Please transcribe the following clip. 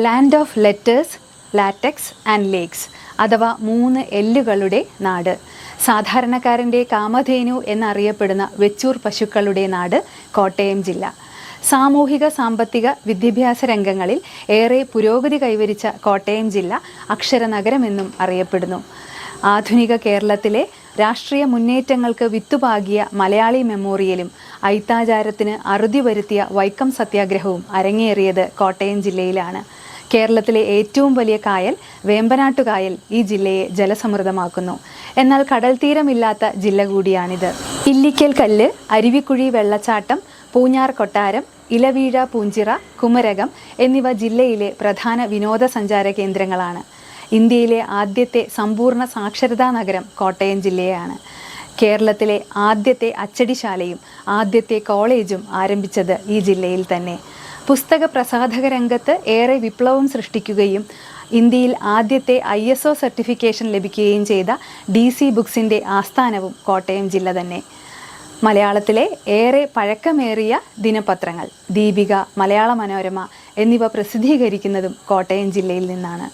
Land of letters, latex and lakes അഥവാ 3 എല്ലുകളുടെ നാട്. സാധാരണക്കാരൻ്റെ കാമധേനു എന്നറിയപ്പെടുന്ന വെച്ചൂർ പശുക്കളുടെ നാട് കോട്ടയം ജില്ല. സാമൂഹിക സാമ്പത്തിക വിദ്യാഭ്യാസ രംഗങ്ങളിൽ ഏറെ പുരോഗതി കൈവരിച്ച കോട്ടയം ജില്ല അക്ഷരനഗരമെന്നും അറിയപ്പെടുന്നു. ആധുനിക കേരളത്തിലെ രാഷ്ട്രീയ മുന്നേറ്റങ്ങൾക്ക് വിത്തുപാകിയ മലയാളി മെമ്മോറിയലും ഐത്താചാരത്തിന് അറുതി വരുത്തിയ വൈക്കം സത്യാഗ്രഹവും അരങ്ങേറിയത് കോട്ടയം ജില്ലയിലാണ്. കേരളത്തിലെ ഏറ്റവും വലിയ കായൽ വേമ്പനാട്ടുകായൽ ഈ ജില്ലയെ ജലസമൃദ്ധമാക്കുന്നു. എന്നാൽ കടൽ തീരമില്ലാത്ത ജില്ല കൂടിയാണിത്. ഇല്ലിക്കൽ കല്ല്, അരുവിക്കുഴി വെള്ളച്ചാട്ടം, പൂഞ്ഞാർ കൊട്ടാരം, ഇലവീഴ പൂഞ്ചിറ, കുമരകം എന്നിവ ജില്ലയിലെ പ്രധാന വിനോദസഞ്ചാര കേന്ദ്രങ്ങളാണ്. ഇന്ത്യയിലെ ആദ്യത്തെ സമ്പൂർണ്ണ സാക്ഷരതാ നഗരം കോട്ടയം ജില്ലയാണ്. കേരളത്തിലെ ആദ്യത്തെ അച്ചടിശാലയും ആദ്യത്തെ കോളേജും ആരംഭിച്ചത് ഈ ജില്ലയിൽ തന്നെ. പുസ്തക പ്രസാധക രംഗത്ത് ഏറെ വിപ്ലവം സൃഷ്ടിക്കുകയും ഇന്ത്യയിൽ ആദ്യത്തെ ISO സർട്ടിഫിക്കേഷൻ ലഭിക്കുകയും ചെയ്ത DC ബുക്സിൻ്റെ ആസ്ഥാനവും കോട്ടയം ജില്ല തന്നെ. മലയാളത്തിലെ ഏറെ പഴക്കമേറിയ ദിനപത്രങ്ങൾ ദീപിക, മലയാള മനോരമ എന്നിവ പ്രസിദ്ധീകരിക്കുന്നതും കോട്ടയം ജില്ലയിൽ നിന്നാണ്.